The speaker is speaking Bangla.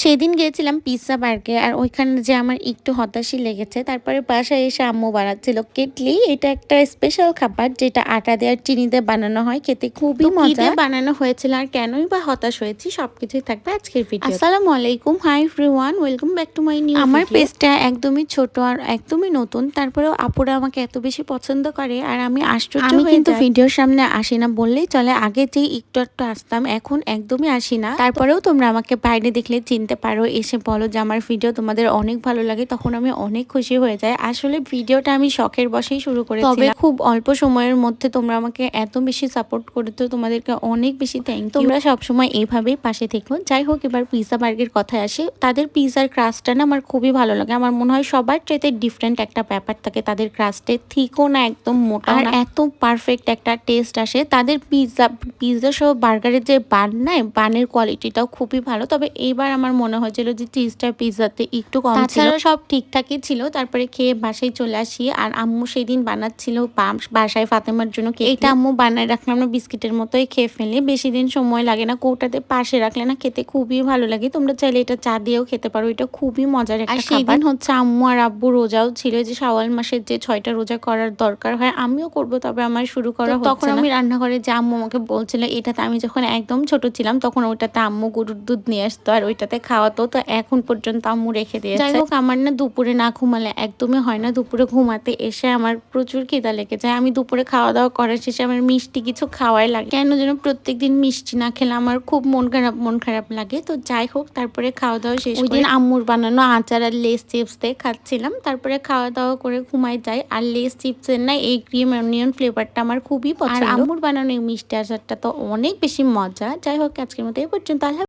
সেদিন গিয়েছিলাম পিৎজা বার্গে আর ওইখানে যে আমার একটু হতাশই লেগেছে। তারপরে বাসায় এসে আম্মু বানাচ্ছিল কেটলি। এটা একটা স্পেশাল খাবার যেটা আটা দিয়ে আর চিনি দিয়ে বানানো হয়, খেতে খুবই মজা। বানানো হয়েছিল আর কেনই বা হতাশ হয়েছি সবকিছুই থাকবে আজকের ভিডিও। আসসালামু আলাইকুম, hi everyone, welcome back to my new. আমার পেজটা একদমই ছোট আর একদমই নতুন, তারপরেও আপুরা আমাকে এত বেশি পছন্দ করে আর আমি আশ্চর্য হয়ে যাই। আমি কিন্তু ভিডিওর সামনে আসি না বললেই চলে, আগে যে একটু একটু আসতাম এখন একদমই আসি না। তারপরেও তোমরা আমাকে বাইরে দেখলে চিনতে পারো, এসে বলো যে আমার ভিডিও তোমাদের অনেক ভালো লাগে, তখন আমি অনেক খুশি হয়ে যাই। আসলে ভিডিওটা আমি শখের বশেই শুরু করেছি, তবে খুব অল্প সময়ের মধ্যে তোমরা আমাকে এত বেশি সাপোর্ট করেছো, তোমাদেরকে অনেক বেশি থ্যাংক ইউ। তোমরা সবসময় এইভাবেই পাশে থেকো। যাই হোক, এবার পিৎজা বার্গের কথায় আসে। তাদের পিৎজার ক্রাস্টটা না আমার খুবই ভালো লাগে। আমার মনে হয় সবার চাইতে ডিফারেন্ট একটা ব্যাপার থাকে তাদের ক্রাস্টে, থিকও না একদম মোটা, আর এত পারফেক্ট একটা টেস্ট আসে তাদের পিৎজা সহ বার্গারের যে বান নাই, বানের কোয়ালিটিটাও খুবই ভালো। তবে এইবার আমার মনে হয়েছিল যে চিজটা পিৎজাতে একটু কম ছিল, তাছাড়া সব ঠিকঠাকই ছিল। তারপরে খেয়ে বাসায় চলে আসি আর আম্মু সেদিন বানাচ্ছিল বাসায় ফাতেমার জন্য কেক। এটা আম্মু বানায় রাখলাম না, বিস্কিটের মতোই খেয়ে ফেলে, বেশি দিন সময় লাগে না। কৌটাতে পাশে রাখলে না খেতে খুবই ভালো লাগে। তোমরা চাইলে এটা চা দিয়েও খেতে পারো, এটা খুবই মজার একটা খাবার। সেদিন হচ্ছে আম্মু আর আব্বু রোজাও ছিল, যে শাওয়াল মাসের যে 6টা রোজা করার দরকার হয়, আমিও করব, তবে আমার শুরু করা হচ্ছে না। তখন আমি রান্নাঘরে যে আম্মু আমাকে বলছিল, এটাতে আমি যখন একদম ছোট ছিলাম তখন ওইটাতে আম্মু গরুর দুধ নিয়ে আসতো আর ওইটাতে খাওয়াতো, তো এখন পর্যন্ত আম্মু রেখে দিয়েছে। যাই হোক, আমার না দুপুরে না ঘুমালে একদমই হয় না। দুপুরে ঘুমাতে এসে আমার প্রচুর খিদা লেগে যায়। আমি দুপুরে খাওয়া দাওয়া করার শেষে আমার মিষ্টি কিছু খাওয়াই লাগে, কেন যেন প্রত্যেকদিন মিষ্টি না খেলে আমার খুব মন খারাপ লাগে। তো যাই হোক, তারপরে খাওয়া দাওয়া শেষ করে আম্মুর বানানো আচার আর লেস চিপস দিয়ে খাচ্ছিলাম। তারপরে খাওয়া দাওয়া করে ঘুমাই যাই। আর লেস চিপসের না এই ক্রিম অনিয়ন ফ্লেভারটা আমার খুবই পছন্দ। আর আম্মুর বানানো এই মিষ্টি আচারটা তো অনেক বেশি মজা। যাই হোক, আজকের মতো এই পর্যন্ত।